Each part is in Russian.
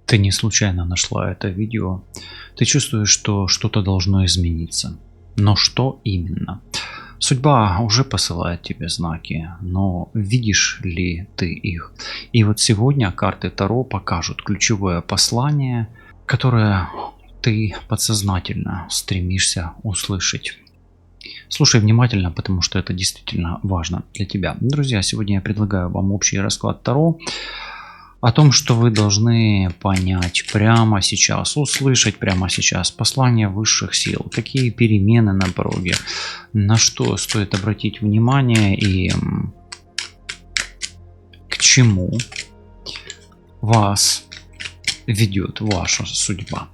Ты не случайно нашла это видео. Ты чувствуешь, что что-то должно измениться. Но что именно? Судьба уже посылает тебе знаки, но видишь ли ты их? И вот сегодня карты Таро покажут ключевое послание, которое ты подсознательно стремишься услышать. Слушай внимательно, потому что это действительно важно для тебя. Друзья, сегодня я предлагаю вам общий расклад Таро о том, что вы должны понять прямо сейчас, услышать прямо сейчас послание высших сил, какие перемены на пороге, на что стоит обратить внимание и к чему вас ведет ваша судьба.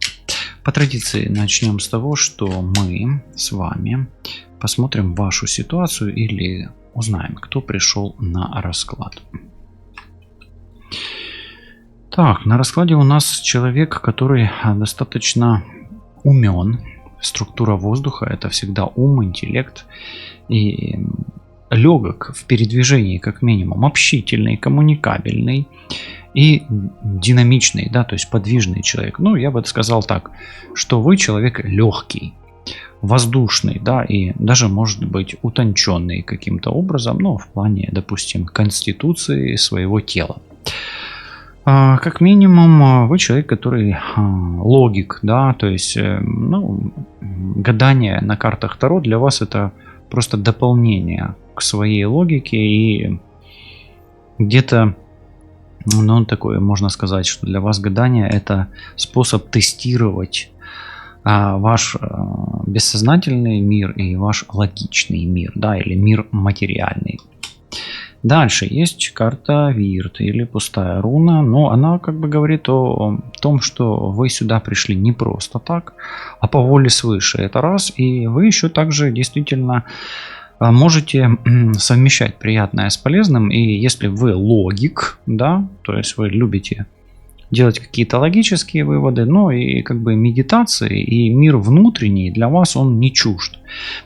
По традиции начнем с того, что мы с вами посмотрим вашу ситуацию или узнаем, кто пришел на расклад. Так, на раскладе у нас человек, который достаточно умен. Структура воздуха — это всегда ум, интеллект и легок в передвижении, как минимум, общительный, коммуникабельный и динамичный, да, то есть подвижный человек. Ну, я бы сказал так, что вы человек легкий, воздушный, да, и даже может быть утонченный каким-то образом, ну, в плане, допустим, конституции своего тела. Как минимум, вы человек, который логик, да, то есть, ну, гадание на картах Таро для вас это просто дополнение к своей логике и где-то, ну, такое можно сказать, что для вас гадание это способ тестировать ваш бессознательный мир и ваш логичный мир, да, или мир материальный. Дальше есть карта Вирт или пустая руна, но она как бы говорит о том, что вы сюда пришли не просто так, а по воле свыше. Это раз, и вы еще также действительно можете совмещать приятное с полезным, и если вы логик, да, то есть вы любите делать какие-то логические выводы, но и как бы медитации и мир внутренний для вас он не чужд.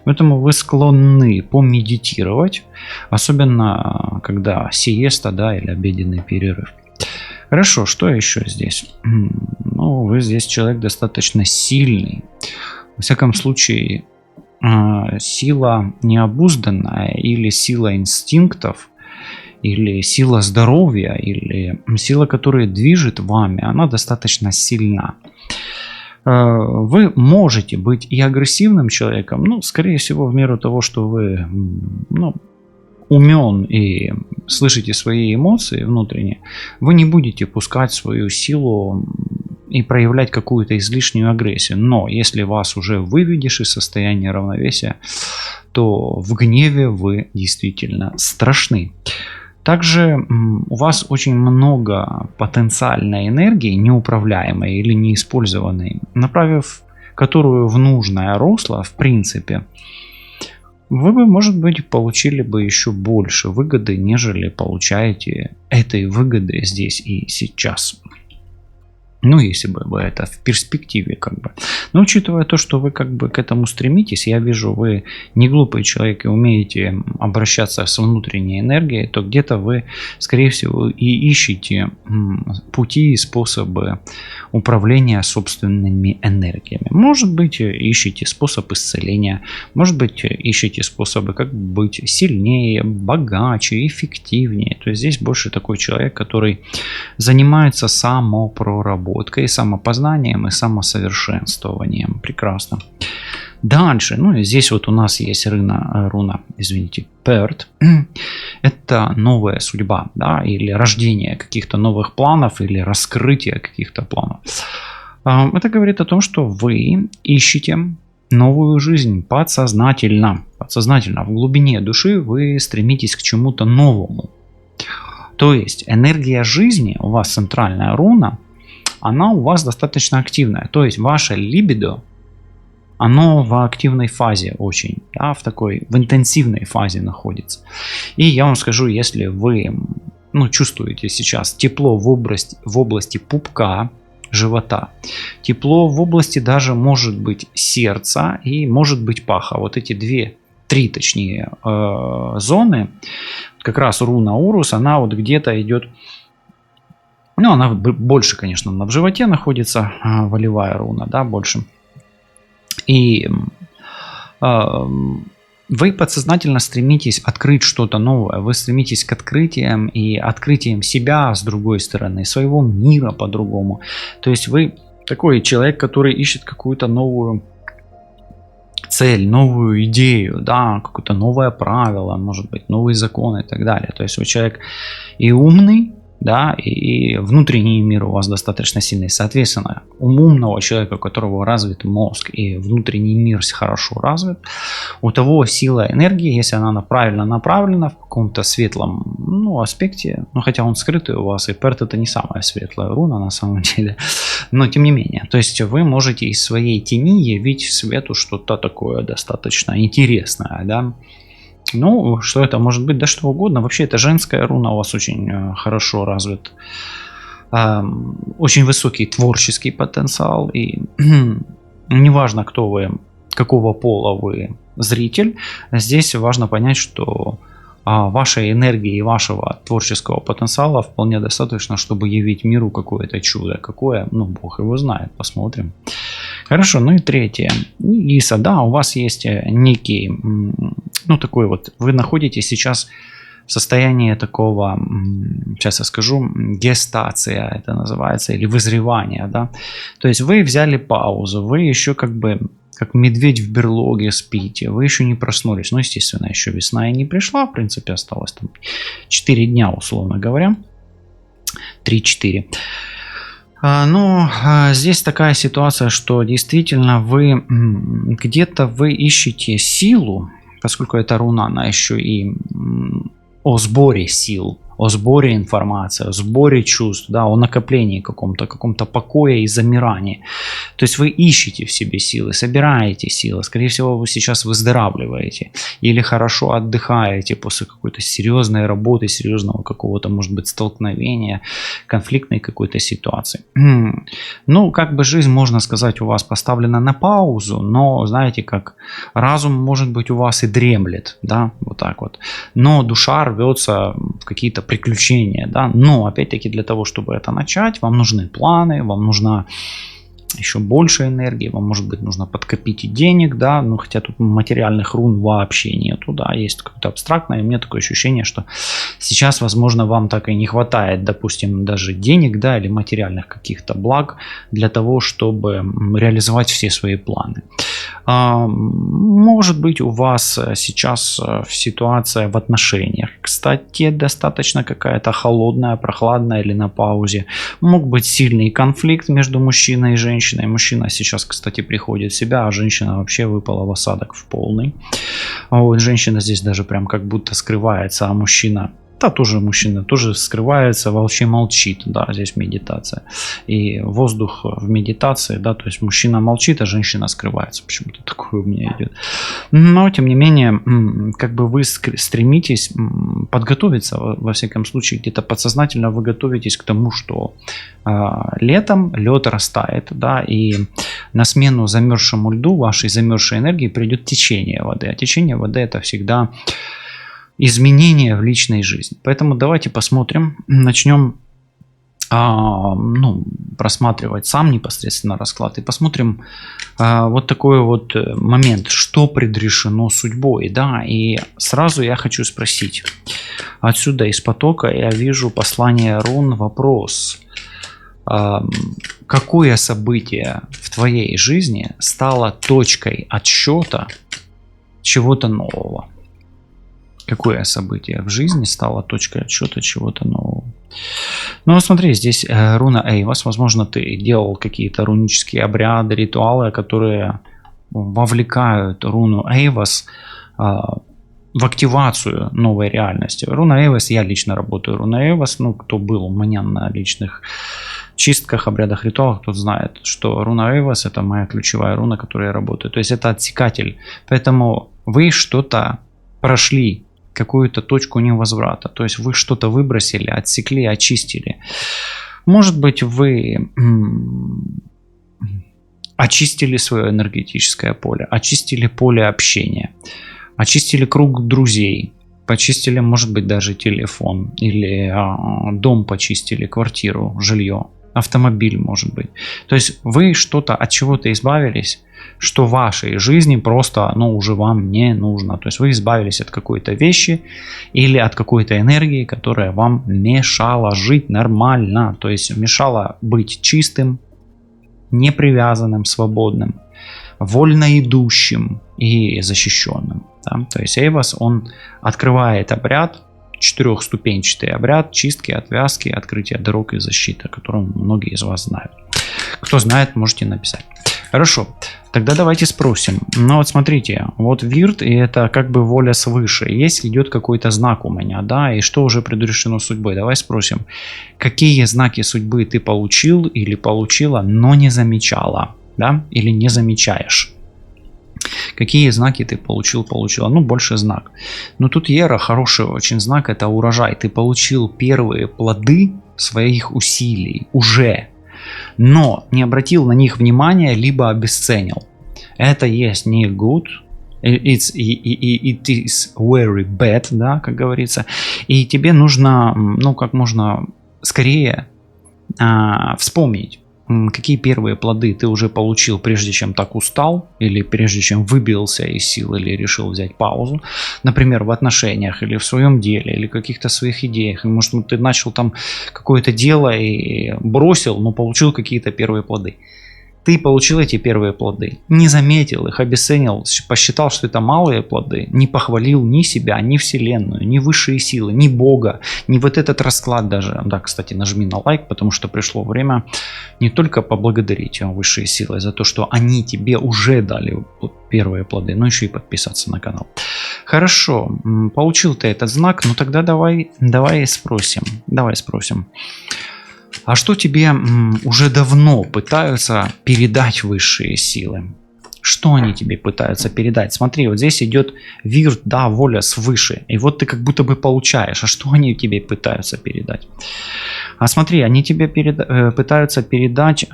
Поэтому вы склонны помедитировать, особенно когда сиеста, да, или обеденный перерыв. Хорошо, что еще здесь? Ну, вы здесь человек достаточно сильный. Во всяком случае, сила необузданная или сила инстинктов, или сила здоровья, или сила, которая движет вами, она достаточно сильна. Вы можете быть и агрессивным человеком, ну, скорее всего, в меру того, что вы, ну, умен и слышите свои эмоции внутренние, вы не будете пускать свою силу и проявлять какую-то излишнюю агрессию. Но если вас уже выведешь из состояния равновесия, то в гневе вы действительно страшны. Также у вас очень много потенциальной энергии, неуправляемой или неиспользованной, направив которую в нужное русло, в принципе, вы бы, может быть, получили бы еще больше выгоды, нежели получаете этой выгоды здесь и сейчас. Ну, если бы вы это в перспективе как бы. Но учитывая то, что вы как бы к этому стремитесь, я вижу, вы не глупый человек и умеете обращаться с внутренней энергией, то где-то вы, скорее всего, и ищете пути и способы управления собственными энергиями. Может быть, ищете способ исцеления, может быть, ищете способы, как быть сильнее, богаче, эффективнее. То есть здесь больше такой человек, который занимается самопроработкой, самопознанием и самосовершенствованием. Прекрасно. Дальше, ну, здесь вот у нас есть руна, извините, Перт. Это новая судьба, да, или рождение каких-то новых планов, или раскрытие каких-то планов. Это говорит о том, что вы ищете новую жизнь подсознательно. Подсознательно, в глубине души вы стремитесь к чему-то новому. То есть энергия жизни, у вас центральная руна, она у вас достаточно активная. То есть ваше либидо, оно в активной фазе очень, да, в интенсивной фазе находится. И я вам скажу, если вы, ну, чувствуете сейчас тепло в области пупка, живота, тепло в области даже может быть сердца и может быть паха. Вот эти три точнее зоны, как раз руна Урус, она вот где-то идет Ну, она больше, конечно, она в животе находится, волевая руна, да, больше. И вы подсознательно стремитесь открыть что-то новое, вы стремитесь к открытиям и открытиям себя с другой стороны, своего мира по-другому. То есть вы такой человек, который ищет какую-то новую цель, новую идею, да, какое-то новое правило, может быть, новый закон и так далее. То есть вы человек и умный, да, и внутренний мир у вас достаточно сильный. Соответственно, у умного человека, у которого развит мозг и внутренний мир хорошо развит, у того сила энергии, если она правильно направлена в каком-то светлом, ну, аспекте, ну, хотя он скрытый у вас, и Перт это не самая светлая руна на самом деле, но тем не менее, то есть вы можете из своей тени явить свету что-то такое достаточно интересное, да. Ну, что это может быть? Да что угодно. Вообще, это женская руна у вас очень хорошо развит. Очень высокий творческий потенциал. И неважно, кто вы, какого пола вы зритель, здесь важно понять, что вашей энергии и вашего творческого потенциала вполне достаточно, чтобы явить миру какое-то чудо. Какое? Ну, Бог его знает. Посмотрим. Хорошо, ну и третье. Лиса, да, у вас есть некий, ну такой вот, вы находитесь сейчас в состоянии такого, сейчас я скажу, гестация это называется, или вызревания, да. То есть вы взяли паузу, вы еще как бы, как медведь в берлоге спите, вы еще не проснулись. Ну, естественно, еще весна и не пришла, в принципе, осталось там 4 дня, условно говоря, 3-4. Ну, здесь такая ситуация, что действительно вы где-то вы ищете силу, поскольку эта руна, она еще и о сборе сил, о сборе информации, о сборе чувств, да, о накоплении каком-то покое и замирании. То есть вы ищете в себе силы, собираете силы. Скорее всего, вы сейчас выздоравливаете или хорошо отдыхаете после какой-то серьезной работы, серьезного какого-то, может быть, столкновения, конфликтной какой-то ситуации. Ну, как бы жизнь, можно сказать, у вас поставлена на паузу, но, знаете, как разум, может быть, у вас и дремлет, да, вот так вот. Но душа рвется в какие-то приключения, да, но опять-таки для того, чтобы это начать, вам нужны планы, вам нужна еще больше энергии, вам, может быть, нужно подкопить и денег, да, ну, хотя тут материальных рун вообще нету, да, есть какое-то абстрактное, и у меня такое ощущение, что сейчас, возможно, вам так и не хватает, допустим, даже денег, да, или материальных каких-то благ для того, чтобы реализовать все свои планы. Может быть, у вас сейчас ситуация в отношениях, кстати, достаточно какая-то холодная, прохладная или на паузе. Мог быть сильный конфликт между мужчиной и женщиной. Мужчина сейчас, кстати, приходит в себя, а женщина вообще выпала в осадок в полный. Вот, женщина здесь даже прям как будто скрывается, а мужчина... Да, тоже мужчина, тоже скрывается, вообще молчит, да, здесь медитация. И воздух в медитации, да, то есть мужчина молчит, а женщина скрывается. Почему-то такое у меня идет. Но, тем не менее, как бы вы стремитесь подготовиться, во всяком случае, где-то подсознательно вы готовитесь к тому, что летом лед растает, да, и на смену замерзшему льду, вашей замерзшей энергии придет течение воды. А течение воды это всегда изменения в личной жизни. Поэтому давайте посмотрим, начнем просматривать сам непосредственно расклад и посмотрим вот такой вот момент, что предрешено судьбой, да, и сразу я хочу спросить, отсюда из потока я вижу послание рун, вопрос, какое событие в твоей жизни стало точкой отсчета чего-то нового? Какое событие в жизни стало точкой отсчета чего-то нового? Ну, смотри, здесь руна Эйвас. Возможно, ты делал какие-то рунические обряды, ритуалы, которые вовлекают руну Эйвас в активацию новой реальности. Руна Эйвас, я лично работаю руна Эйвас. Ну, кто был у меня на личных чистках, обрядах, ритуалах, тот знает, что руна Эйвас это моя ключевая руна, которой я работаю. То есть это отсекатель. Поэтому вы что-то прошли, какую-то точку невозврата. То есть вы что-то выбросили, отсекли, очистили. Может быть, вы очистили свое энергетическое поле, очистили поле общения, очистили круг друзей, почистили, может быть, даже телефон, или дом почистили, квартиру, жилье, автомобиль, может быть. То есть вы что-то от чего-то избавились, что в вашей жизни просто, уже вам не нужно. То есть вы избавились от какой-то вещи или от какой-то энергии, которая вам мешала жить нормально, то есть мешала быть чистым, непривязанным, свободным, вольно идущим и защищенным. Да? То есть Эйвас, он открывает обряд, 4-ступенчатый обряд чистки, отвязки, открытия дорог и защиты, о котором многие из вас знают. Кто знает, можете написать. Хорошо, тогда давайте спросим. Вот смотрите, вот вирт, и это как бы воля свыше. Если идет какой-то знак у меня, да, и что уже предрешено судьбой, давай спросим, какие знаки судьбы ты получил или получила, но не замечала, да, или не замечаешь. Какие знаки ты получила? Больше знак. Но тут Ера, хороший очень знак, это урожай. Ты получил первые плоды своих усилий уже, но не обратил на них внимания, либо обесценил. Это есть не good, it is very bad, да, как говорится. И тебе нужно, как можно скорее вспомнить, какие первые плоды ты уже получил, прежде чем так устал, или прежде чем выбился из сил, или решил взять паузу, например, в отношениях, или в своем деле, или в каких-то своих идеях. Может, ты начал там какое-то дело и бросил, но получил какие-то первые плоды. Ты получил эти первые плоды, не заметил их, обесценил, посчитал, что это малые плоды, не похвалил ни себя, ни Вселенную, ни высшие силы, ни Бога, ни вот этот расклад даже. Да, кстати, нажми на лайк, потому что пришло время не только поблагодарить высшие силы за то, что они тебе уже дали первые плоды, но еще и подписаться на канал. Хорошо, получил ты этот знак, тогда давай спросим. А что тебе уже давно пытаются передать высшие силы? Что они тебе пытаются передать? Смотри, вот здесь идет вирт, да, воля свыше. И вот ты как будто бы получаешь. А что они тебе пытаются передать? А смотри, они тебе пытаются передать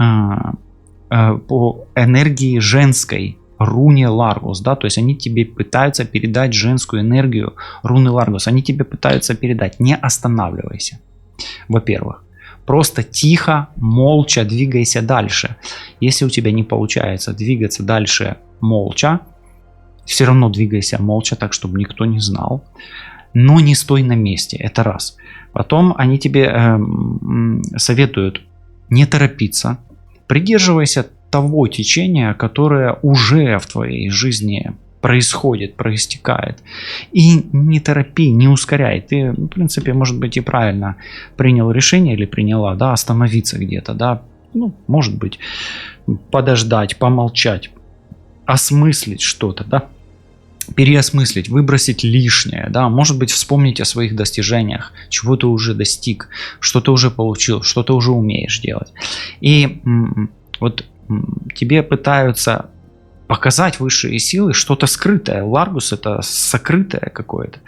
по энергии женской, руне Ларгус, да, то есть они тебе пытаются передать женскую энергию руны Ларгус. Они тебе пытаются передать: не останавливайся, во-первых. Просто тихо, молча двигайся дальше. Если у тебя не получается двигаться дальше молча, все равно двигайся молча, так, чтобы никто не знал. Но не стой на месте, это раз. Потом они тебе советуют не торопиться. Придерживайся того течения, которое уже в твоей жизни происходит, проистекает. И не торопи, не ускоряй. Ты, в принципе, может быть, и правильно принял решение или приняла, да, остановиться где-то, да, может быть, подождать, помолчать, осмыслить что-то, да, переосмыслить, выбросить лишнее, да, может быть, вспомнить о своих достижениях, чего ты уже достиг, что ты уже получил, что ты уже умеешь делать. И вот тебе пытаются показать высшие силы что-то скрытое. Ларгус — это сокрытое какое-то.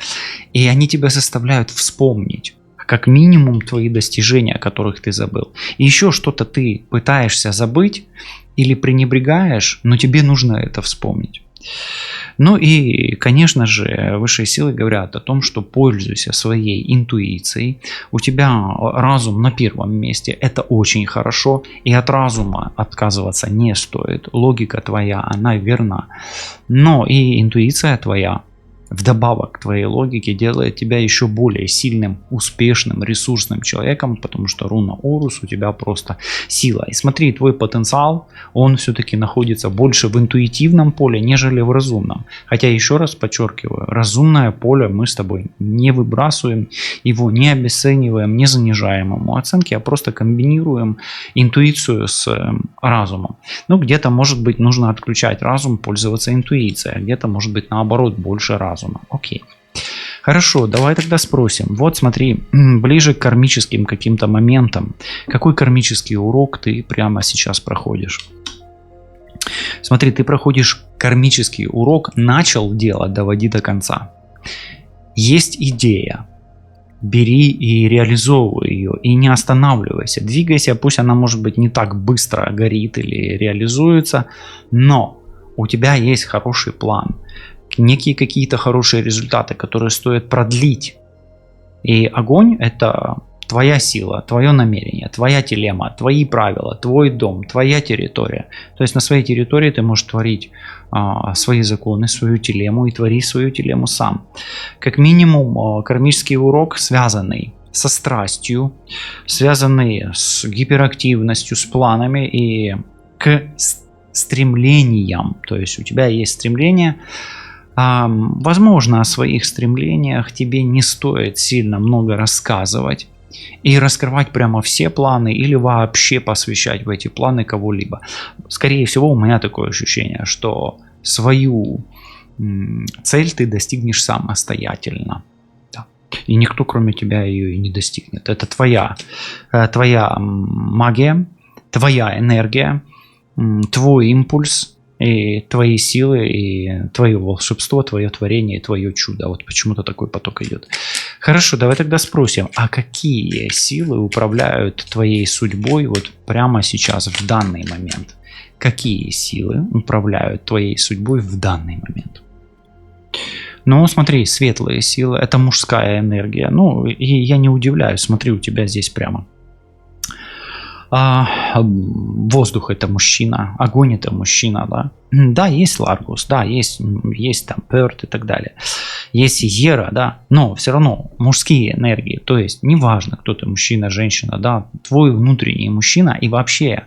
И они тебя заставляют вспомнить как минимум твои достижения, о которых ты забыл. И еще что-то ты пытаешься забыть или пренебрегаешь, но тебе нужно это вспомнить. Ну и, конечно же, высшие силы говорят о том, что пользуйся своей интуицией. У тебя разум на первом месте, это очень хорошо, и от разума отказываться не стоит. Логика твоя, она верна, но и интуиция твоя вдобавок к твоей логике делает тебя еще более сильным, успешным, ресурсным человеком, потому что руна Орус у тебя просто сила. И смотри, твой потенциал, он все-таки находится больше в интуитивном поле, нежели в разумном. Хотя, еще раз подчеркиваю, разумное поле мы с тобой не выбрасываем, его не обесцениваем, не занижаем ему оценки, а просто комбинируем интуицию с разумом. Где-то, может быть, нужно отключать разум, пользоваться интуицией, а где-то, может быть, наоборот, больше разума. Окей. Хорошо, давай тогда спросим. Вот смотри, ближе к кармическим каким-то моментам. Какой кармический урок ты прямо сейчас проходишь? Смотри, ты проходишь кармический урок, начал дело, доводи до конца. Есть идея. Бери и реализовывай ее. И не останавливайся. Двигайся, пусть она, может быть, не так быстро горит или реализуется, но у тебя есть хороший план. некие какие-то хорошие результаты, которые стоит продлить. И огонь — это твоя сила, твое намерение, твоя телема, твои правила, твой дом, твоя территория. То есть на своей территории ты можешь творить свои законы, свою телему и творить свою телему сам. Как минимум кармический урок, связанный со страстью, связанный с гиперактивностью, с планами и к стремлениям. То есть у тебя есть стремление. Возможно, о своих стремлениях тебе не стоит сильно много рассказывать и раскрывать прямо все планы или вообще посвящать в эти планы кого-либо. Скорее всего, у меня такое ощущение, что свою цель ты достигнешь самостоятельно. Да. И никто, кроме тебя, ее и не достигнет. Это твоя магия, твоя энергия, твой импульс, и твои силы, и твое волшебство, твое творение, и твое чудо. Вот почему-то такой поток идет. Хорошо, давай тогда спросим, а какие силы управляют твоей судьбой вот прямо сейчас, в данный момент? Какие силы управляют твоей судьбой в данный момент? Ну, смотри, светлые силы, это мужская энергия. Ну, и я не удивляюсь, смотри, у тебя здесь прямо. Воздух — это мужчина, огонь — это мужчина, да. Да, есть Ларгус, да, есть там Перт и так далее. Есть Ера, да, но все равно мужские энергии, то есть неважно, кто ты, мужчина, женщина, да, твой внутренний мужчина и вообще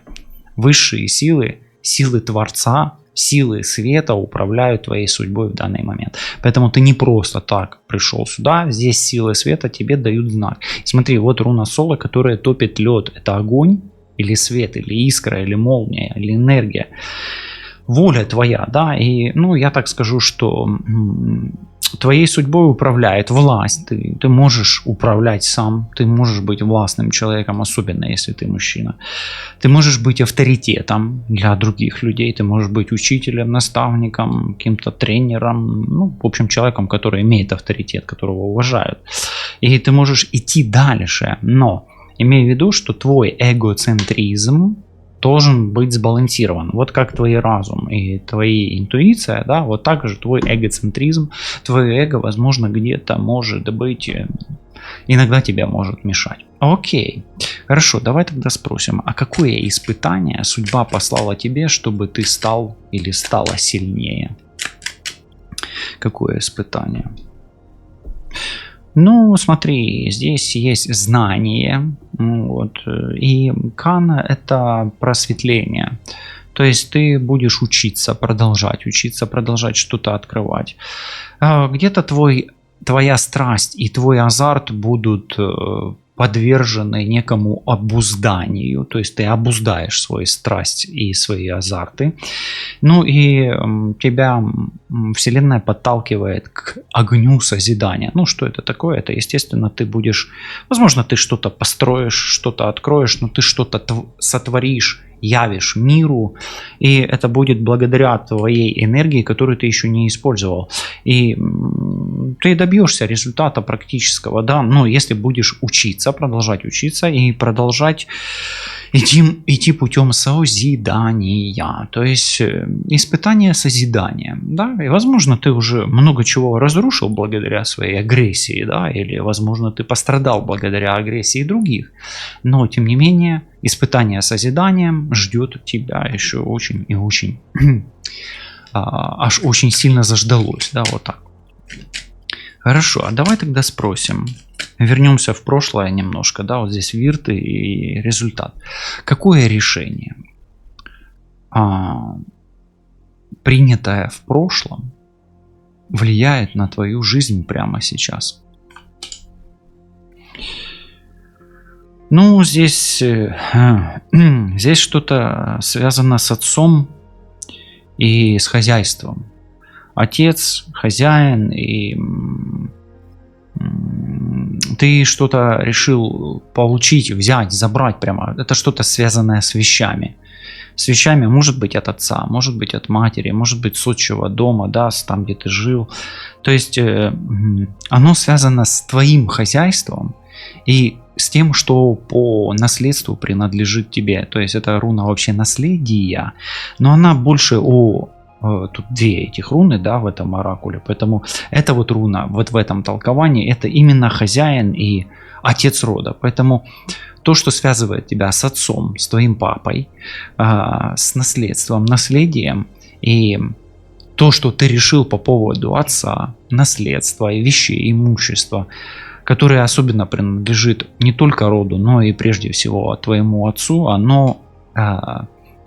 высшие силы, силы Творца, силы света управляют твоей судьбой в данный момент. Поэтому ты не просто так пришел сюда, здесь силы света тебе дают знак. Смотри, вот руна Соло, которая топит лед, это огонь или свет, или искра, или молния, или энергия. Воля твоя, да, и, ну, я так скажу, что твоей судьбой управляет власть, ты можешь управлять сам, ты можешь быть властным человеком, особенно если ты мужчина. Ты можешь быть авторитетом для других людей, ты можешь быть учителем, наставником, каким-то тренером, ну, в общем, человеком, который имеет авторитет, которого уважают. И ты можешь идти дальше, но имей в виду, что твой эгоцентризм должен быть сбалансирован. Вот как твой разум и твоя интуиция, да, вот так же твой эгоцентризм, твое эго, возможно, где-то может быть, иногда тебе может мешать. Окей, хорошо, давай тогда спросим, а какое испытание судьба послала тебе, чтобы ты стал или стала сильнее? Какое испытание? Ну, смотри, здесь есть знание, вот, и Кана — это просветление. То есть ты будешь учиться, продолжать что-то открывать. Где-то твоя страсть и твой азарт будут подвержены некому обузданию, то есть ты обуздаешь свою страсть и свои азарты. Ну и тебя Вселенная подталкивает к огню созидания. Ну что это такое? Это, естественно, ты будешь, возможно, ты что-то построишь, что-то откроешь, но ты что-то сотворишь, явишь миру, и это будет благодаря твоей энергии, которую ты еще не использовал. И ты добьешься результата практического, да, но если будешь учиться, продолжать учиться и продолжать идти путем созидания, то есть испытание созидания, да, и возможно ты уже много чего разрушил благодаря своей агрессии, да, или возможно ты пострадал благодаря агрессии других, но тем не менее испытание созиданием ждет тебя еще очень и очень, аж очень сильно заждалось, да, вот так. Хорошо, а давай тогда спросим. Вернемся в прошлое немножко, да, вот здесь вирты и результат. Какое решение, принятое в прошлом, влияет на твою жизнь прямо сейчас? Ну, здесь что-то связано с отцом и с хозяйством. Отец, хозяин, и ты что-то решил получить, взять, забрать прямо. Это что-то связанное с вещами. С вещами, может быть, от отца, может быть, от матери, может быть, с отчего дома, да, там, где ты жил. То есть оно связано с твоим хозяйством и с тем, что по наследству принадлежит тебе. То есть это руна вообще наследия, но она больше о тут две этих руны, да, в этом оракуле. Поэтому эта вот руна, вот в этом толковании, это именно хозяин и отец рода. Поэтому то, что связывает тебя с отцом, с твоим папой, с наследством, наследием, и то, что ты решил по поводу отца, наследства, вещей, имущества, которое особенно принадлежит не только роду, но и прежде всего твоему отцу, оно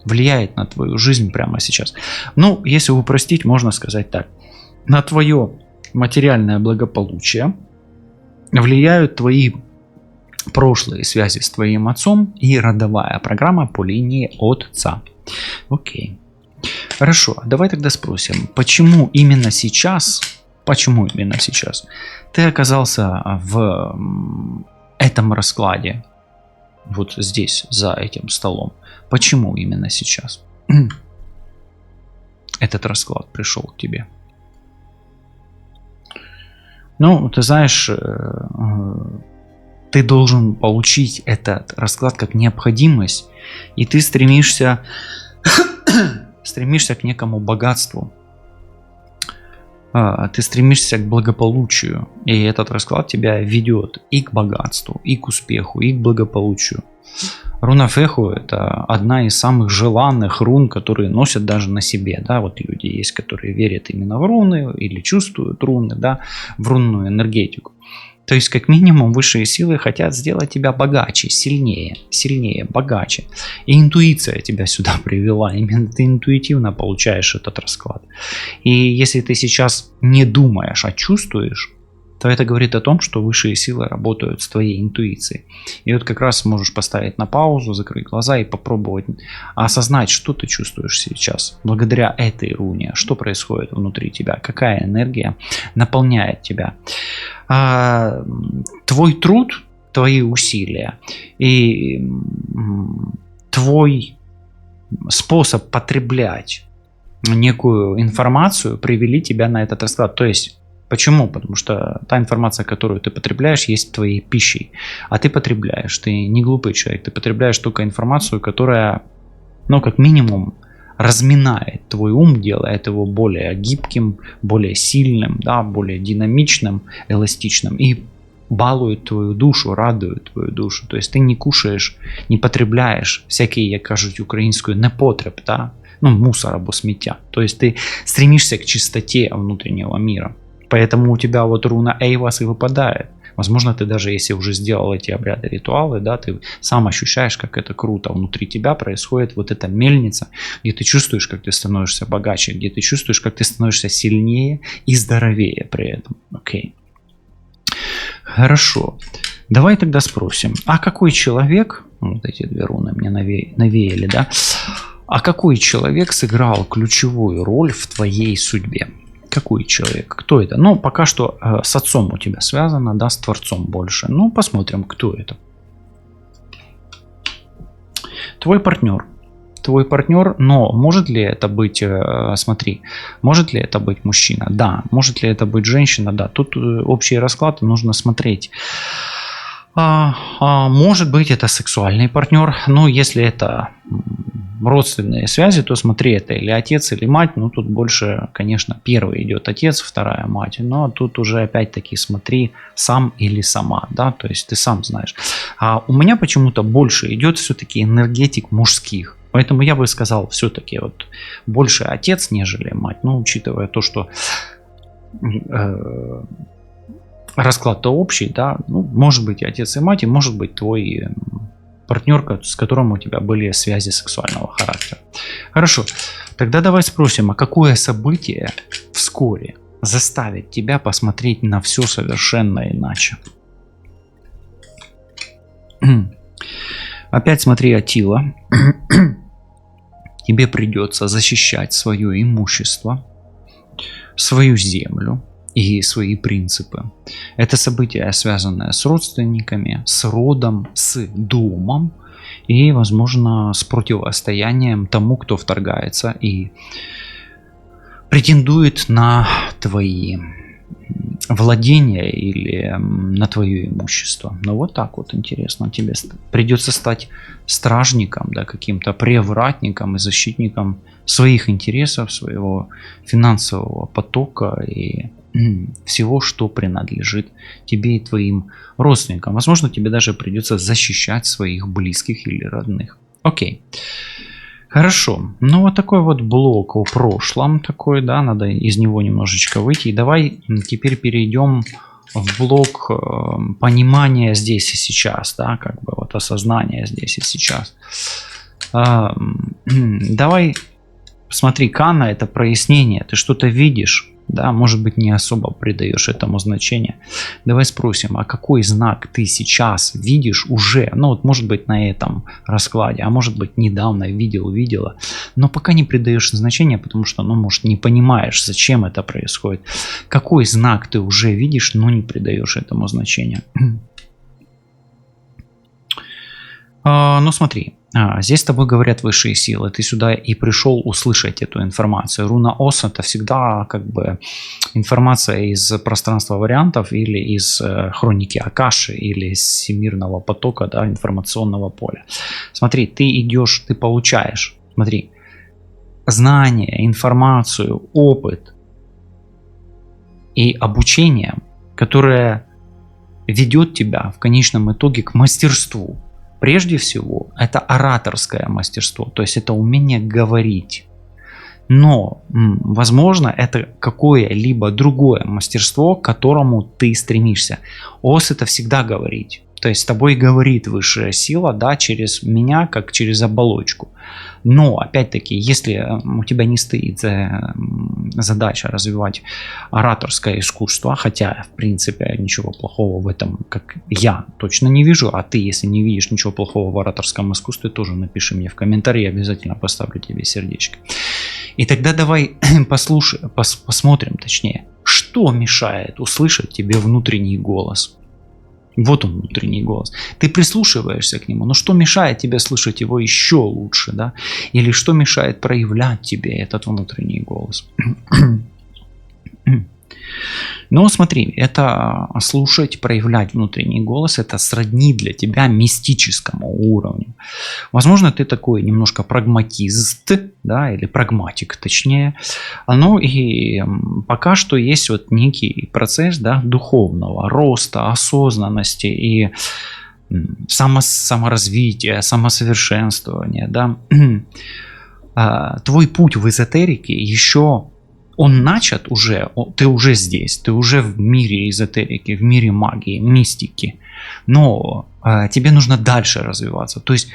влияет на твою жизнь прямо сейчас. Ну, если упростить, можно сказать так. На твое материальное благополучие влияют твои прошлые связи с твоим отцом и родовая программа по линии отца. Окей. Хорошо, давай тогда спросим, почему именно сейчас ты оказался в этом раскладе, вот здесь, за этим столом? Почему именно сейчас этот расклад пришел к тебе? Ну, ты знаешь, ты должен получить этот расклад как необходимость, и ты стремишься к некому богатству. Ты стремишься к благополучию, и этот расклад тебя ведет и к богатству, и к успеху, и к благополучию. Руна Феху — это одна из самых желанных рун, которые носят даже на себе. Да? Вот люди есть, которые верят именно в руны или чувствуют руны, да, в рунную энергетику. То есть, как минимум, высшие силы хотят сделать тебя богаче, сильнее, богаче. И интуиция тебя сюда привела. Именно ты интуитивно получаешь этот расклад. И если ты сейчас не думаешь, а чувствуешь, то это говорит о том, что высшие силы работают с твоей интуицией. И вот как раз можешь поставить на паузу, закрыть глаза и попробовать осознать, что ты чувствуешь сейчас. Благодаря этой руне, что происходит внутри тебя, какая энергия наполняет тебя. Твой труд, твои усилия и твой способ потреблять некую информацию привели тебя на этот расклад. То есть, почему? Потому что та информация, которую ты потребляешь, есть твоей пищей. А ты потребляешь, ты не глупый человек, ты потребляешь только информацию, которая, ну, как минимум, разминает твой ум, делает его более гибким, более сильным, да, более динамичным, эластичным и балует твою душу, радует твою душу. То есть ты не кушаешь, не потребляешь всякие, як кажуть українською, непотреб, да? Ну, мусор або сміття. То есть ты стремишься к чистоте внутреннего мира. Поэтому у тебя вот руна Эйвас и выпадает. Возможно, ты даже если уже сделал эти обряды, ритуалы, да, ты сам ощущаешь, как это круто. Внутри тебя происходит вот эта мельница, где ты чувствуешь, как ты становишься богаче, где ты чувствуешь, как ты становишься сильнее и здоровее при этом. Окей. Хорошо. Давай тогда спросим, а какой человек, вот эти две руны мне навеяли, да, а какой человек сыграл ключевую роль в твоей судьбе? Какой человек? Кто это? Ну, пока что с отцом у тебя связано, да, с Творцом больше. Ну, посмотрим, кто это. Твой партнер. Твой партнер, но может ли это быть, смотри, может ли это быть мужчина? Да. Может ли это быть женщина? Да. Тут общий расклад, нужно смотреть. Может быть, это сексуальный партнер. Но если это родственные связи, то смотри, это или отец, или мать. Ну, тут больше, конечно, первый идет отец, вторая мать. Но тут уже опять-таки смотри, сам или сама, да, то есть ты сам знаешь. А у меня почему-то больше идет все-таки энергетик мужских. Поэтому я бы сказал, все-таки вот больше отец, нежели мать. Но учитывая то, что расклад-то общий, да, ну, может быть и отец, и мать, и может быть твой партнер, с которым у тебя были связи сексуального характера. Хорошо, тогда давай спросим, а какое событие вскоре заставит тебя посмотреть на все совершенно иначе? Опять смотри, Атила. Тебе придется защищать свое имущество, свою землю и свои принципы. Это событие, связанное с родственниками, с родом, с домом и, возможно, с противостоянием тому, кто вторгается и претендует на твои владения или на твое имущество. Ну вот так вот интересно. Тебе придется стать стражником, да, каким-то привратником и защитником своих интересов, своего финансового потока и всего, что принадлежит тебе и твоим родственникам. Возможно, тебе даже придется защищать своих близких или родных. Окей. Хорошо. Ну вот такой вот блок о прошлом такой, да, надо из него немножечко выйти. И давай теперь перейдем в блок понимания здесь и сейчас, да, как бы вот осознание здесь и сейчас. Давай, смотри, Кана — это прояснение, ты что-то видишь, да, может быть, не особо придаешь этому значение. Давай спросим, а какой знак ты сейчас видишь уже, ну вот может быть на этом раскладе, а может быть недавно видела, но пока не придаешь значения, потому что, ну, может, не понимаешь, зачем это происходит. Какой знак ты уже видишь, но не придаешь этому значения? Ну смотри, здесь с тобой говорят высшие силы, ты сюда и пришел услышать эту информацию. Руна Ос — это всегда как бы информация из пространства вариантов или из хроники Акаши или из всемирного потока, да, информационного поля. Смотри, ты идешь, ты получаешь, смотри, знания, информацию, опыт и обучение, которое ведет тебя в конечном итоге к мастерству. Прежде всего, это ораторское мастерство, то есть это умение говорить. Но, возможно, это какое-либо другое мастерство, к которому ты стремишься. Ос — это всегда говорить. То есть с тобой говорит высшая сила, да, через меня, как через оболочку. Но, опять-таки, если у тебя не стоит задача развивать ораторское искусство, хотя, в принципе, ничего плохого в этом, как я, точно не вижу, а ты, если не видишь ничего плохого в ораторском искусстве, тоже напиши мне в комментарии, обязательно поставлю тебе сердечко. И тогда давай посмотрим, точнее, что мешает услышать тебе внутренний голос. Вот он, внутренний голос. Ты прислушиваешься к нему, но что мешает тебе слышать его еще лучше, да? Или что мешает проявлять тебе этот внутренний голос? Но смотри, это слушать, проявлять внутренний голос, это сродни для тебя мистическому уровню. Возможно, ты такой немножко прагматист, да, или прагматик, точнее. Ну и пока что есть вот некий процесс, да, духовного роста, осознанности и саморазвития, самосовершенствования, да. Твой путь в эзотерике еще... Он начат уже, ты уже здесь, ты уже в мире эзотерики, в мире магии, мистики. Но тебе нужно дальше развиваться. То есть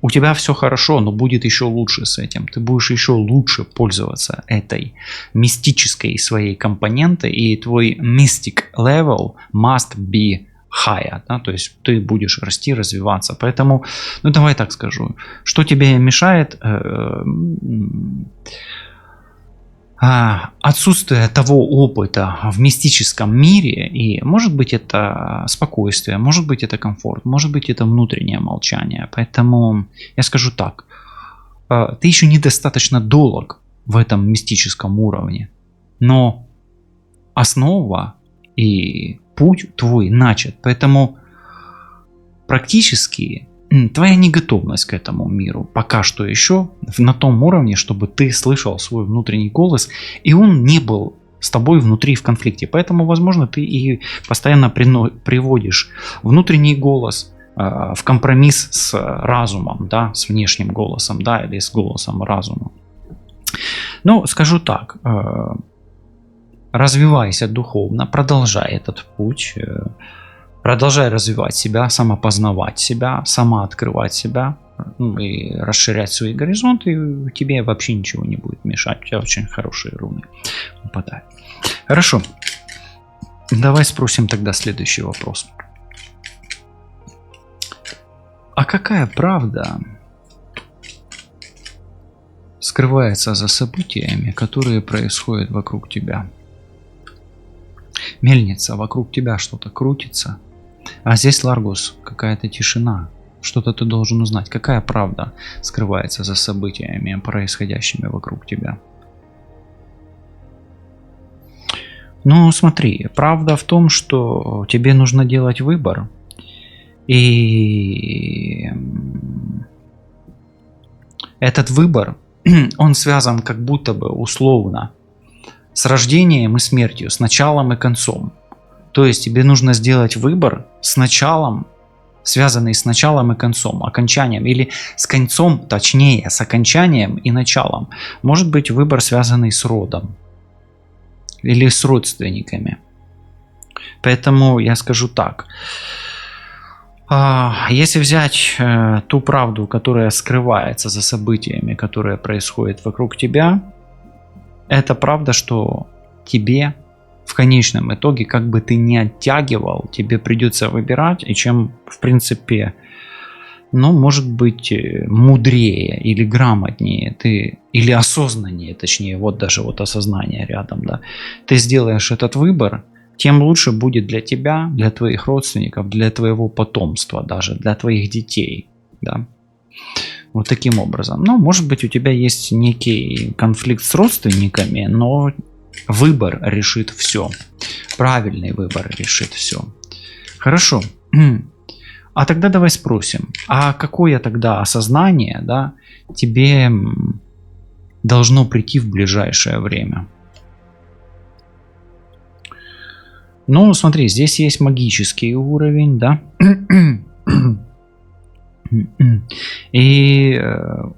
у тебя все хорошо, но будет еще лучше с этим. Ты будешь еще лучше пользоваться этой мистической своей компонентой, и твой mystic level must be higher. Да? То есть ты будешь расти, развиваться. Поэтому, ну давай так скажу, что тебе мешает... отсутствие того опыта в мистическом мире, и может быть это спокойствие, может быть это комфорт, может быть это внутреннее молчание. Поэтому я скажу так, ты еще недостаточно долг в этом мистическом уровне, но основа и путь твой начат, поэтому практически твоя неготовность к этому миру пока что еще на том уровне, чтобы ты слышал свой внутренний голос, и он не был с тобой внутри в конфликте. Поэтому, возможно, ты и постоянно приводишь внутренний голос в компромисс с разумом, да, с внешним голосом, да, или с голосом разума. Но скажу так, развивайся духовно, продолжай этот путь. Продолжай развивать себя, самопознавать себя, самооткрывать себя, ну, и расширять свои горизонты, и тебе вообще ничего не будет мешать. У тебя очень хорошие руны выпадают. Хорошо. Давай спросим тогда следующий вопрос. А какая правда скрывается за событиями, которые происходят вокруг тебя? Мельница, вокруг тебя что-то крутится. А здесь, Ларгус, какая-то тишина. Что-то ты должен узнать. Какая правда скрывается за событиями, происходящими вокруг тебя? Ну, смотри, правда в том, что тебе нужно делать выбор. И этот выбор, он связан как будто бы условно с рождением и смертью, с началом и концом. То есть тебе нужно сделать выбор с началом, связанный с началом и концом, окончанием, или с концом, точнее, с окончанием и началом. Может быть выбор, связанный с родом или с родственниками. Поэтому я скажу так. Если взять ту правду, которая скрывается за событиями, которые происходят вокруг тебя, это правда, что тебе в конечном итоге, как бы ты ни оттягивал, тебе придется выбирать, и чем, в принципе, ну, может быть, мудрее или грамотнее ты, или осознаннее, точнее, вот даже вот осознание рядом, да, ты сделаешь этот выбор, тем лучше будет для тебя, для твоих родственников, для твоего потомства даже, для твоих детей, да. Вот таким образом. Ну, может быть, у тебя есть некий конфликт с родственниками, но выбор решит все. Правильный выбор решит все. Хорошо. А тогда давай спросим, а какое тогда осознание, да, тебе должно прийти в ближайшее время? Ну, смотри, здесь есть магический уровень, да. И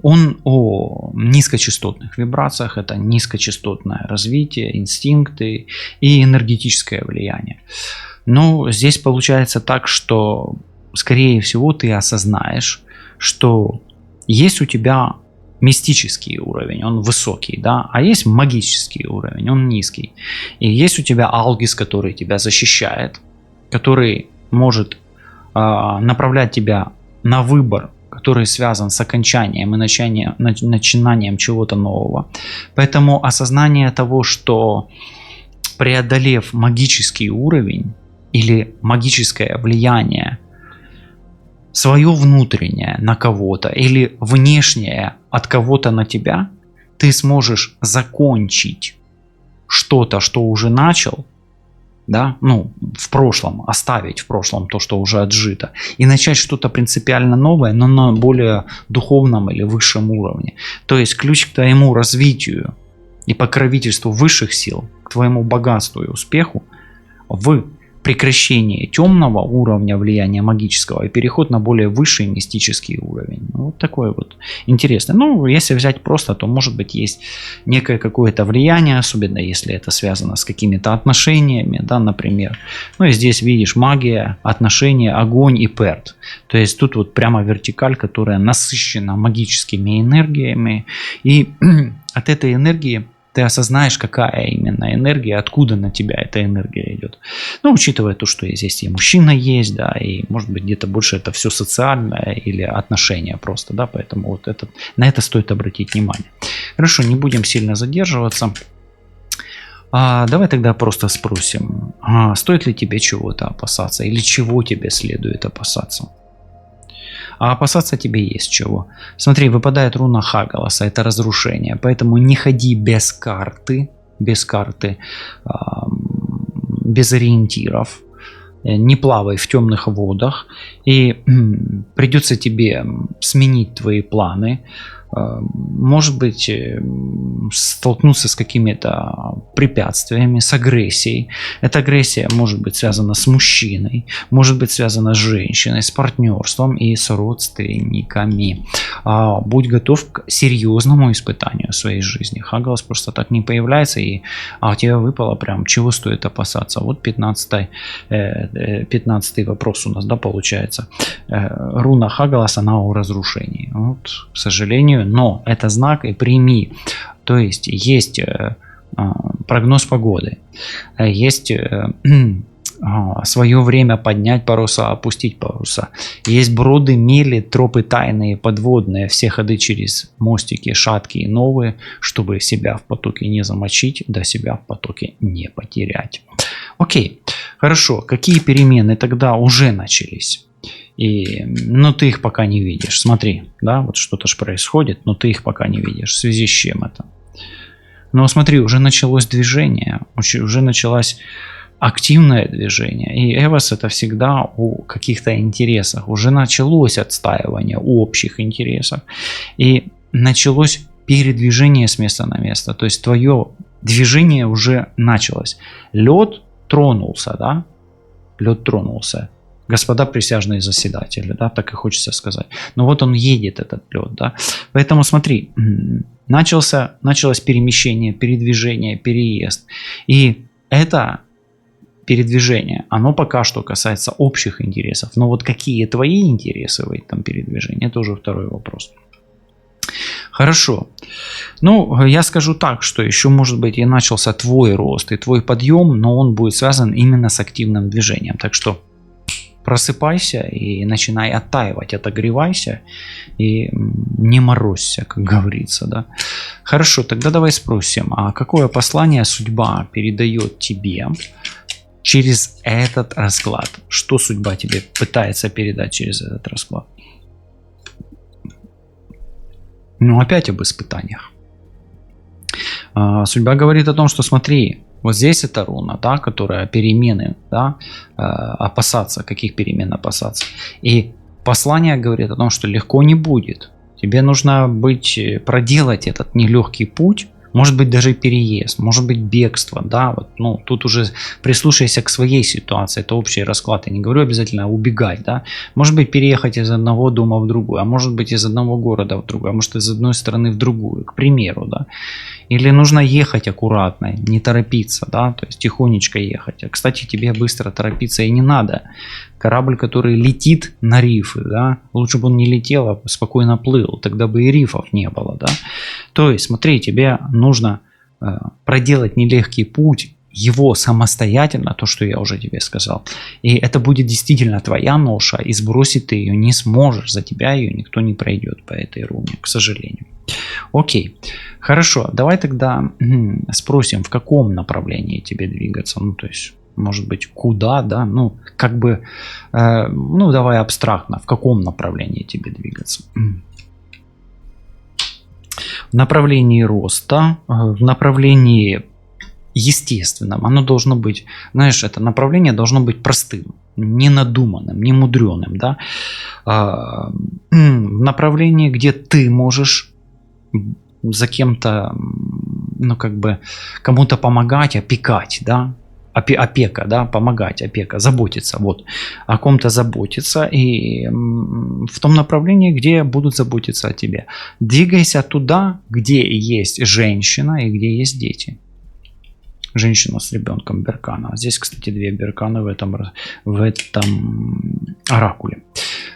он о низкочастотных вибрациях, это низкочастотное развитие, инстинкты и энергетическое влияние. Но здесь получается так, что, скорее всего, ты осознаешь, что есть у тебя мистический уровень, он высокий, да, а есть магический уровень, он низкий. И есть у тебя алгис, который тебя защищает, который может направлять тебя на выбор, который связан с окончанием и начинанием чего-то нового. Поэтому осознание того, что преодолев магический уровень или магическое влияние, свое внутреннее на кого-то или внешнее от кого-то на тебя, ты сможешь закончить что-то, что уже начал, да, ну, в прошлом, оставить в прошлом то, что уже отжито, и начать что-то принципиально новое, но на более духовном или высшем уровне. То есть ключ к твоему развитию и покровительству высших сил, к твоему богатству и успеху в прекращении темного уровня влияния магического и переход на более высший мистический уровень. Вот такой вот интересный. Ну, если взять просто, то может быть есть некое какое-то влияние, особенно если это связано с какими-то отношениями, да, например. Ну и здесь видишь магия, отношения, огонь и перт. То есть тут вот прямо вертикаль, которая насыщена магическими энергиями, и от этой энергии ты осознаешь, какая именно энергия, откуда на тебя эта энергия идет. Ну, учитывая то, что здесь и мужчина есть, да, и может быть где-то больше это все социальное или отношения просто, да, поэтому вот на это стоит обратить внимание. Хорошо, не будем сильно задерживаться. Давай тогда просто спросим, стоит ли тебе чего-то опасаться или чего тебе следует опасаться? А опасаться тебе есть чего. Смотри, выпадает руна Хагаласа, это разрушение. Поэтому не ходи без карты, без ориентиров. Не плавай в темных водах. И придется тебе сменить твои планы. Может быть, столкнуться с какими-то препятствиями, с агрессией. Эта агрессия может быть связана с мужчиной, может быть связана с женщиной, с партнерством и с родственниками. Будь готов к серьезному испытанию своей жизни. Хагалас просто так не появляется, и у тебя выпало прям, чего стоит опасаться. Вот 15-й вопрос у нас, да, получается. Руна Хагалас, она о разрушении. Вот, к сожалению, но это знак, и прими. То есть есть прогноз погоды, есть свое время поднять паруса, опустить паруса. Есть броды, мели, тропы тайные, подводные, все ходы через мостики, шаткие, новые, чтобы себя в потоке не замочить, да себя в потоке не потерять. Окей, хорошо. Какие перемены тогда уже начались? Но ты их пока не видишь. Смотри, да, вот что-то же происходит, но ты их пока не видишь. В связи с чем это? Но смотри, уже началось движение, уже началось активное движение. И Эвос это всегда о каких-то интересах. Уже началось отстаивание общих интересов. И началось передвижение с места на место. То есть твое движение уже началось. Лед тронулся, да? Лед тронулся. Господа присяжные заседатели, да, так и хочется сказать. Но вот он едет, этот лед, да. Поэтому смотри, началось перемещение, передвижение, переезд. И это передвижение, оно пока что касается общих интересов. Но вот какие твои интересы в этом передвижении, это уже второй вопрос. Хорошо. Ну, я скажу так, что еще, может быть, и начался твой рост и твой подъем, но он будет связан именно с активным движением. Так что просыпайся и начинай оттаивать, отогревайся и не морозься, как говорится, да. Хорошо, тогда давай спросим, а какое послание судьба передает тебе через этот расклад? Что судьба тебе пытается передать через этот расклад? Ну, опять об испытаниях. Судьба говорит о том, что смотри, вот здесь эта руна, да, которая перемены, да, опасаться, каких перемен опасаться. И послание говорит о том, что легко не будет. Тебе нужно проделать этот нелегкий путь, может быть даже переезд, может быть бегство, да, вот, ну, тут уже прислушайся к своей ситуации, это общий расклад, я не говорю обязательно убегать, да, может быть переехать из одного дома в другой, а может быть из одного города в другой, а может из одной страны в другую, к примеру, да, или нужно ехать аккуратно, не торопиться, да, то есть тихонечко ехать, а, кстати, тебе быстро торопиться и не надо, корабль, который летит на рифы, да, лучше бы он не летел, а спокойно плыл, тогда бы и рифов не было, да. То есть, смотри, тебе нужно проделать нелегкий путь, его самостоятельно, то, что я уже тебе сказал. И это будет действительно твоя ноша, и сбросить ты ее не сможешь, за тебя ее никто не пройдет по этой руне, к сожалению. Окей, хорошо, давай тогда спросим, в каком направлении тебе двигаться, ну, то есть... Может быть, куда, да, ну, как бы, ну, давай абстрактно, в каком направлении тебе двигаться? В направлении роста, в направлении естественном, оно должно быть, знаешь, это направление должно быть простым, не надуманным, не мудреным, да, в направлении, где ты можешь за кем-то, ну, как бы, кому-то помогать, опекать, да, опека, да, помогать, опека, заботиться, вот, о ком-то заботиться и в том направлении, где будут заботиться о тебе. Двигайся туда, где есть женщина и где есть дети. Женщина с ребенком Беркана. Здесь, кстати, две Берканы в этом оракуле.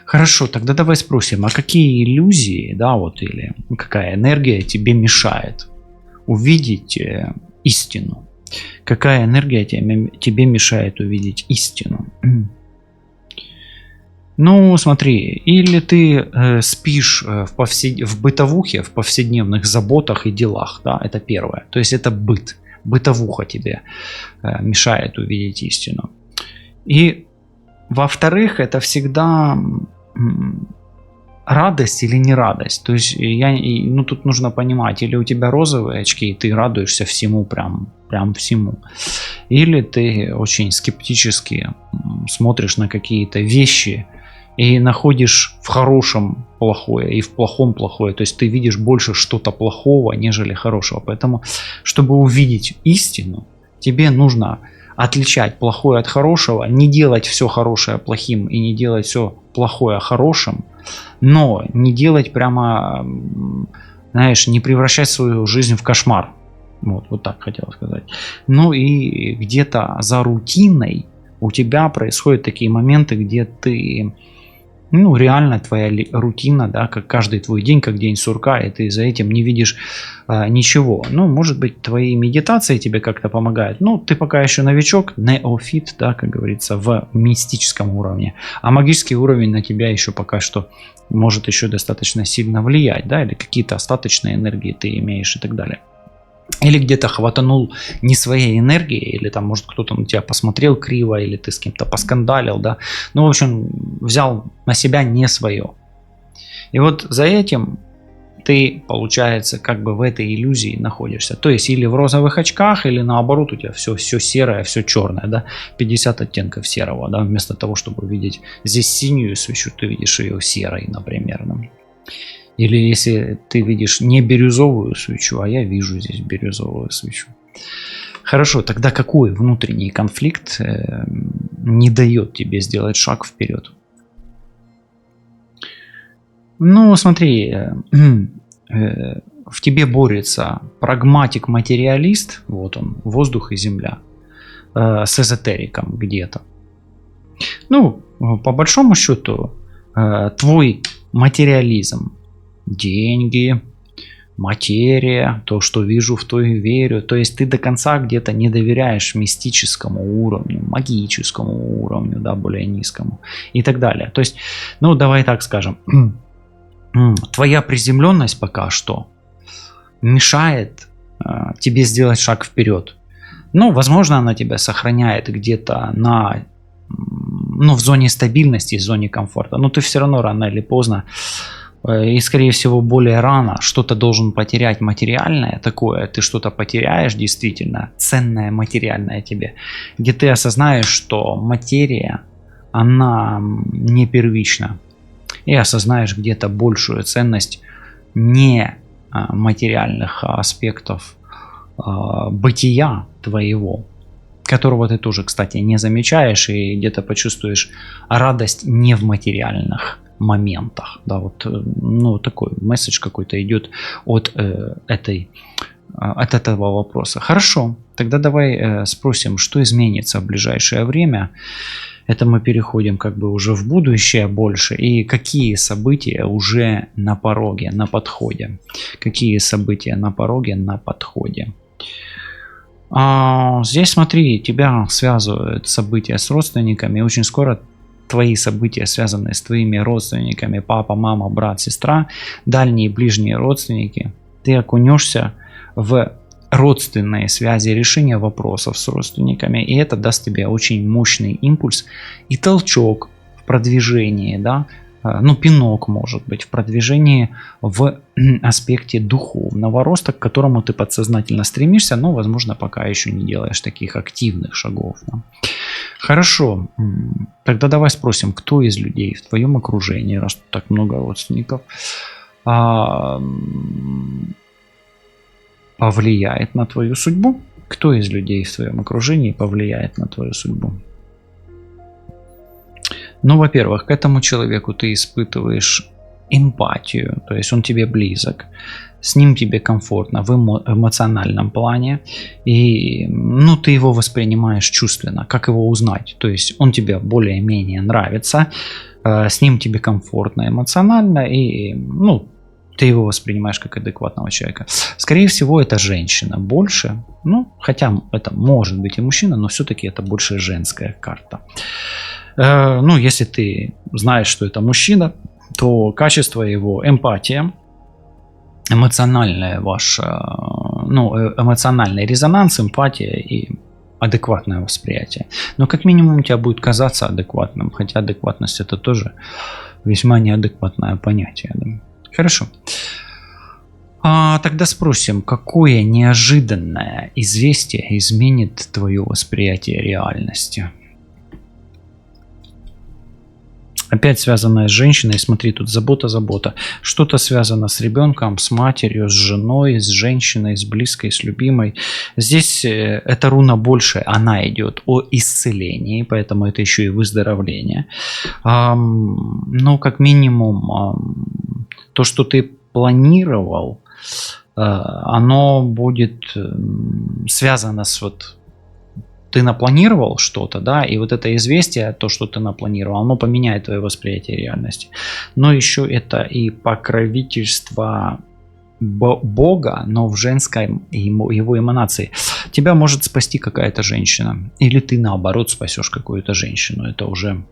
Хорошо, тогда давай спросим, а какие иллюзии, да, вот, или какая энергия тебе мешает увидеть истину? Какая энергия тебе мешает увидеть истину? Ну, смотри, или ты спишь в бытовухе, в повседневных заботах и делах, да, это первое. То есть это быт, бытовуха тебе мешает увидеть истину. И во-вторых, это всегда радость или не радость. То есть ну, тут нужно понимать, или у тебя розовые очки, и ты радуешься всему, прям всему. Или ты очень скептически смотришь на какие-то вещи и находишь в хорошем плохое и в плохом плохое. То есть ты видишь больше что-то плохого, нежели хорошего. Поэтому, чтобы увидеть истину, тебе нужно отличать плохое от хорошего, не делать все хорошее плохим и не делать все плохое хорошим, но не делать прямо, знаешь, не превращать свою жизнь в кошмар. Вот так хотел сказать. Ну и где-то за рутиной у тебя происходят такие моменты, где ты, ну, реально твоя рутина, да, как каждый твой день, как день сурка, и ты за этим не видишь ничего. Ну, может быть, твои медитации тебе как-то помогают. Ну, ты пока еще новичок, неофит, да, как говорится, в мистическом уровне. А магический уровень на тебя еще пока что может еще достаточно сильно влиять, да, или какие-то остаточные энергии ты имеешь и так далее. Или где-то хватанул не своей энергии, или там, может, кто-то на тебя посмотрел криво, или ты с кем-то поскандалил, да. Ну, в общем, взял на себя не свое. И вот за этим ты, получается, как бы в этой иллюзии находишься. То есть или в розовых очках, или наоборот у тебя все серое, все черное, да, 50 оттенков серого, да, вместо того, чтобы видеть здесь синюю свечу, ты видишь ее серой, например. Да. Или если ты видишь не бирюзовую свечу, а я вижу здесь бирюзовую свечу. Хорошо, тогда какой внутренний конфликт не дает тебе сделать шаг вперед? Ну, смотри, в тебе борется прагматик-материалист, вот он, воздух и земля, с эзотериком где-то. Ну, по большому счету, твой материализм, деньги, материя, то, что вижу, в то и верю. То есть ты до конца где-то не доверяешь мистическому уровню, магическому уровню, да, более низкому и так далее. То есть, ну, давай так скажем, твоя приземленность пока что мешает тебе сделать шаг вперед. Ну, возможно, она тебя сохраняет где-то в зоне стабильности, в зоне комфорта. Но ты все равно рано или поздно, и, скорее всего, более рано что-то должен потерять материальное такое. Ты что-то потеряешь действительно, ценное материальное тебе, где ты осознаешь, что материя, она не первична. И осознаешь где-то большую ценность не материальных аспектов бытия твоего, которого ты тоже, кстати, не замечаешь, и где-то почувствуешь радость не в материальных моментах. Да, вот, ну, такой месседж какой-то идет от этого вопроса. Хорошо, тогда давай спросим, что изменится в ближайшее время. Это мы переходим как бы уже в будущее больше. И какие события уже на пороге, на подходе? Какие события на пороге, на подходе? Здесь смотри, тебя связывают события с родственниками. Очень скоро твои события, связанные с твоими родственниками, папа, мама, брат, сестра, дальние и ближние родственники, ты окунешься в родственные связи, решение вопросов с родственниками, и это даст тебе очень мощный импульс и толчок в продвижении, да, ну, пинок, может быть, в продвижении в аспекте духовного роста, к которому ты подсознательно стремишься, но, возможно, пока еще не делаешь таких активных шагов. Да. Хорошо, тогда давай спросим, кто из людей в твоем окружении, раз тут так много родственников, повлияет на твою судьбу? Кто из людей в твоем окружении повлияет на твою судьбу? Ну, во-первых, к этому человеку ты испытываешь эмпатию, то есть он тебе близок, с ним тебе комфортно в эмоциональном плане, и ну, ты его воспринимаешь чувственно. Как его узнать? То есть он тебе более-менее нравится, с ним тебе комфортно эмоционально, и ну, ты его воспринимаешь как адекватного человека. Скорее всего, это женщина больше, ну, хотя это может быть и мужчина, но все-таки это больше женская карта. Ну, если ты знаешь, что это мужчина, то качество его эмпатия, эмоциональный резонанс, эмпатия и адекватное восприятие. Но как минимум у тебя будет казаться адекватным, хотя адекватность это тоже весьма неадекватное понятие. Да? Хорошо. Тогда спросим, какое неожиданное известие изменит твое восприятие реальности? Опять связанное с женщиной. Смотри, тут забота. Что-то связано с ребенком, с матерью, с женой, с женщиной, с близкой, с любимой. Здесь эта руна больше, она идет о исцелении, поэтому это еще и выздоровление. Но как минимум то, что ты планировал, оно будет связано с ты напланировал что-то, да, и вот это известие, то, что ты напланировал, оно поменяет твое восприятие реальности. Но еще это и покровительство Бога, но в женской его эманации. Тебя может спасти какая-то женщина, или ты наоборот спасешь какую-то женщину. Это уже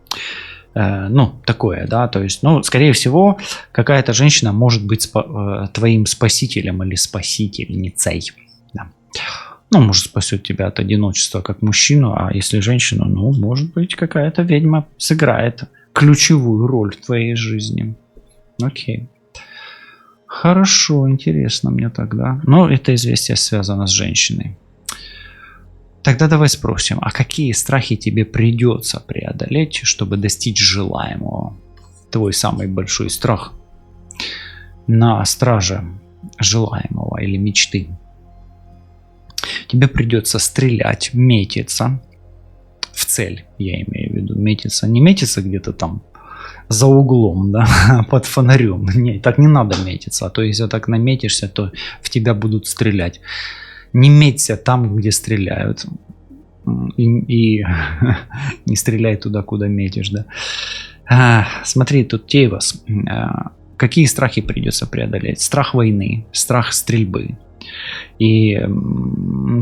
такое, да, то есть, скорее всего, какая-то женщина может быть твоим спасителем или спасительницей. Да. Может, спасет тебя от одиночества как мужчину, а если женщину, может быть, какая-то ведьма сыграет ключевую роль в твоей жизни. Окей. Хорошо, интересно мне тогда. Но это известие связано с женщиной. Тогда давай спросим, а какие страхи тебе придется преодолеть, чтобы достичь желаемого? Твой самый большой страх на страже желаемого или мечты. Тебе придется стрелять, метиться в цель, я имею в виду. Метиться, не метиться где-то там за углом, да, под фонарем. Не, так не надо метиться, а то если так наметишься, то в тебя будут стрелять. Не меться там, где стреляют. И не стреляй туда, куда метишь, да. Смотри, тут Тейвас. Какие страхи придется преодолеть? Страх войны, страх стрельбы. И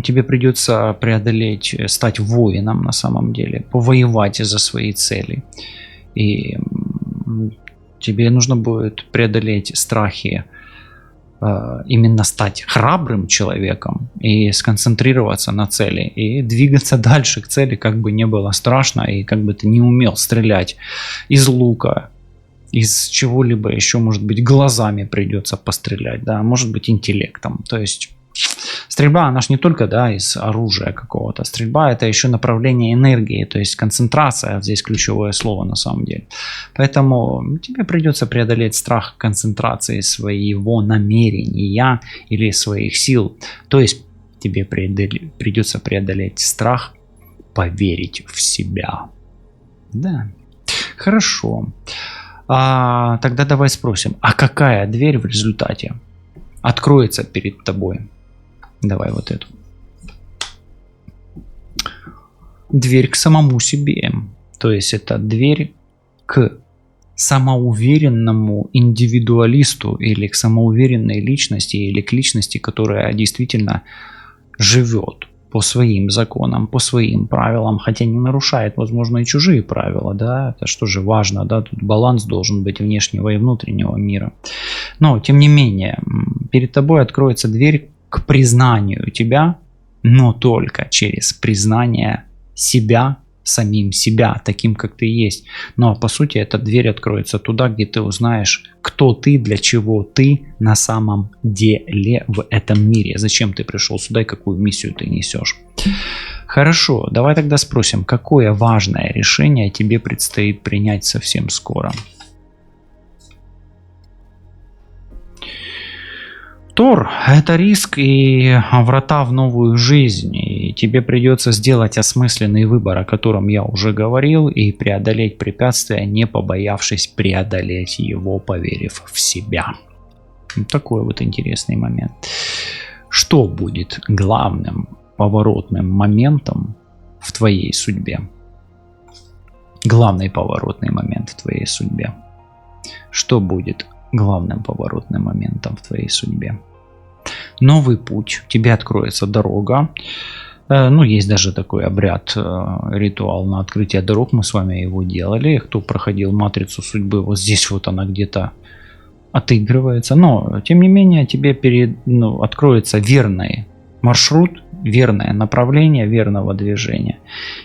тебе придется преодолеть, стать воином на самом деле, повоевать за свои цели. И тебе нужно будет преодолеть страхи, именно стать храбрым человеком и сконцентрироваться на цели и двигаться дальше к цели, как бы не было страшно и как бы ты не умел стрелять из лука, из чего-либо еще, может быть, глазами придется пострелять, да, может быть, интеллектом. То есть стрельба, она же не только, да, из оружия какого-то. Стрельба — это еще направление энергии, то есть концентрация, здесь ключевое слово на самом деле. Поэтому тебе придется преодолеть страх концентрации своего намерения или своих сил. То есть тебе придется преодолеть страх поверить в себя. Да, хорошо. Тогда давай спросим, а какая дверь в результате откроется перед тобой? Давай вот эту. Дверь к самому себе. То есть это дверь к самоуверенному индивидуалисту или к самоуверенной личности или к личности, которая действительно живет по своим законам, по своим правилам, хотя не нарушает, возможно, и чужие правила, да, это что же важно, да, тут баланс должен быть внешнего и внутреннего мира. Но, тем не менее, перед тобой откроется дверь к признанию тебя, но только через признание себя, самим себя, таким, как ты есть. Но, по сути, эта дверь откроется туда, где ты узнаешь, кто ты, для чего ты на самом деле в этом мире. Зачем ты пришел сюда и какую миссию ты несешь. Хорошо, давай тогда спросим, какое важное решение тебе предстоит принять совсем скоро. Тор — это риск и врата в новую жизнь, и тебе придется сделать осмысленный выбор, о котором я уже говорил, и преодолеть препятствия, не побоявшись преодолеть его, поверив в себя. Вот такой вот интересный момент. Что будет главным поворотным моментом в твоей судьбе? Главный поворотный момент в твоей судьбе. Что будет главным поворотным моментом в твоей судьбе? Новый путь, тебе откроется дорога. Ну, есть даже такой обряд, ритуал на открытие дорог, мы с вами его делали. Кто проходил матрицу судьбы, вот здесь вот она где-то отыгрывается. Но, тем не менее, тебе откроется верный маршрут, верное направление верного движения.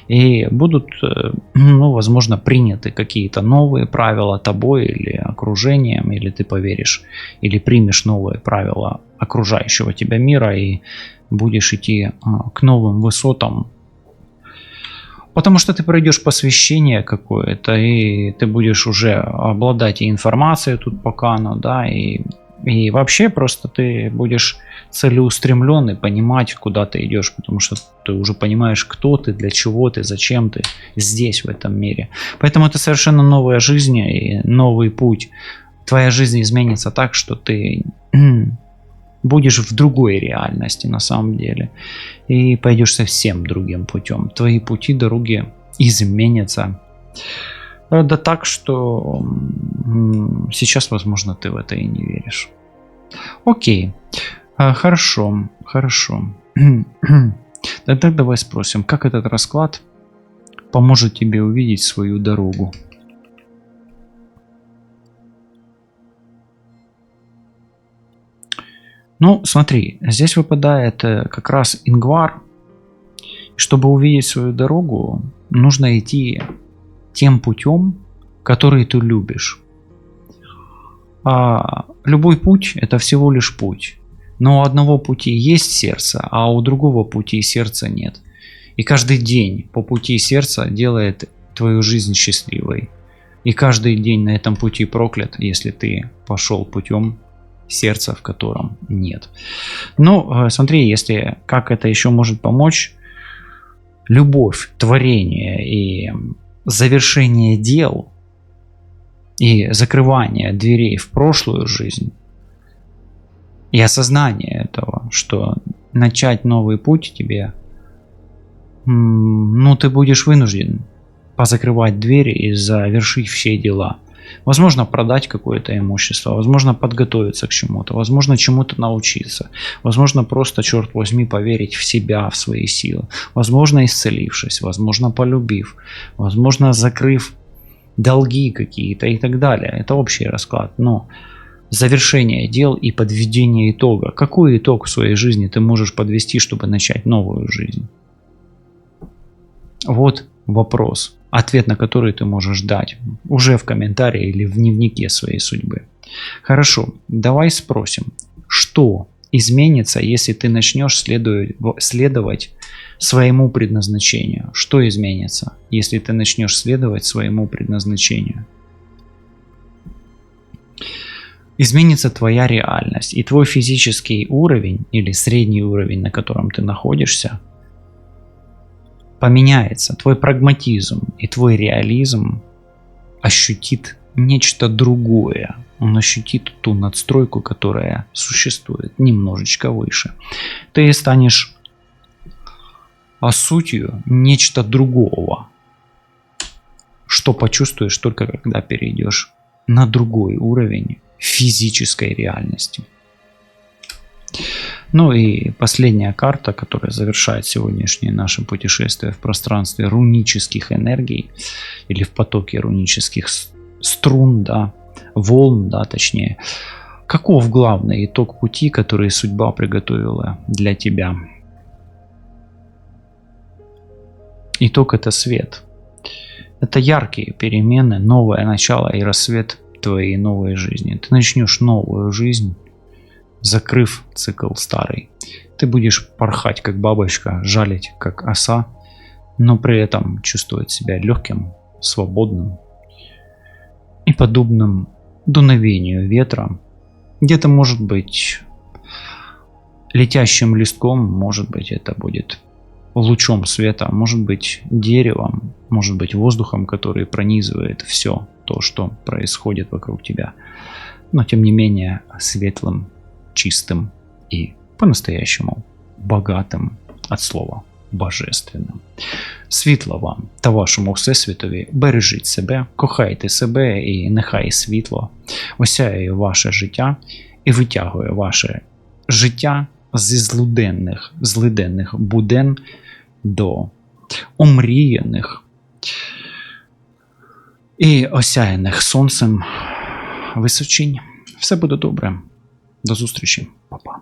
И будут, возможно, приняты какие-то новые правила тобой или окружением, или ты поверишь, или примешь новые правила окружающего тебя мира и будешь идти к новым высотам. Потому что ты пройдешь посвящение какое-то, и ты будешь уже обладать и информацией тут по Кану, да, и вообще просто ты будешь целеустремлен и понимать, куда ты идешь, потому что ты уже понимаешь, кто ты, для чего ты, зачем ты здесь, в этом мире. Поэтому это совершенно новая жизнь и новый путь. Твоя жизнь изменится так, что ты будешь в другой реальности на самом деле и пойдешь совсем другим путем. Твои пути, дороги изменятся. Да так, что сейчас, возможно, ты в это и не веришь. Окей. Хорошо. Тогда давай спросим, как этот расклад поможет тебе увидеть свою дорогу. Ну, смотри, здесь выпадает как раз Ингвар. Чтобы увидеть свою дорогу, нужно идти тем путем, который ты любишь. А любой путь – это всего лишь путь. Но у одного пути есть сердце, а у другого пути сердца нет. И каждый день по пути сердца делает твою жизнь счастливой. И каждый день на этом пути проклят, если ты пошел путем сердца, в котором нет. Ну, смотри, если как это еще может помочь, любовь, творение и завершение дел и закрывание дверей в прошлую жизнь и осознание этого, что начать новый путь тебе, ну, ты будешь вынужден позакрывать двери и завершить все дела. Возможно, продать какое-то имущество, возможно, подготовиться к чему-то, возможно, чему-то научиться, возможно, просто, черт возьми, поверить в себя, в свои силы, возможно, исцелившись, возможно, полюбив, возможно, закрыв долги какие-то и так далее. Это общий расклад, но завершение дел и подведение итога. Какой итог в своей жизни ты можешь подвести, чтобы начать новую жизнь? Вот вопрос, ответ на который ты можешь дать уже в комментарии или в дневнике своей судьбы. Хорошо, давай спросим, что изменится, если ты начнешь следовать своему предназначению? Что изменится, если ты начнешь следовать своему предназначению? Изменится твоя реальность, и твой физический уровень или средний уровень, на котором ты находишься, поменяется. Твой прагматизм и твой реализм ощутит нечто другое. Он ощутит ту надстройку, которая существует немножечко выше. Ты станешь сутью нечто другого, что почувствуешь только когда перейдешь на другой уровень физической реальности. Ну и последняя карта, которая завершает сегодняшнее наше путешествие в пространстве рунических энергий или в потоке рунических струн, да, волн, да, точнее. Каков главный итог пути, который судьба приготовила для тебя? Итог – это свет. Это яркие перемены, новое начало и рассвет твоей новой жизни. Ты начнешь новую жизнь, закрыв цикл старый. Ты будешь порхать как бабочка, жалить как оса, но при этом чувствовать себя легким, свободным и подобным дуновению ветра. Где-то может быть летящим листком, может быть это будет лучом света, может быть деревом, может быть воздухом, который пронизывает все то, что происходит вокруг тебя. Но тем не менее светлым, чистым и по-настоящему богатим от слова божественним. Світла вам та вашому всесвітові, бережіть себе, кохайте себе і нехай світло осяє ваше життя і витягує ваше життя зі злиденних буден до омріяних і осяяних сонцем височинь. Все буде добре. До зустрічі, па-па.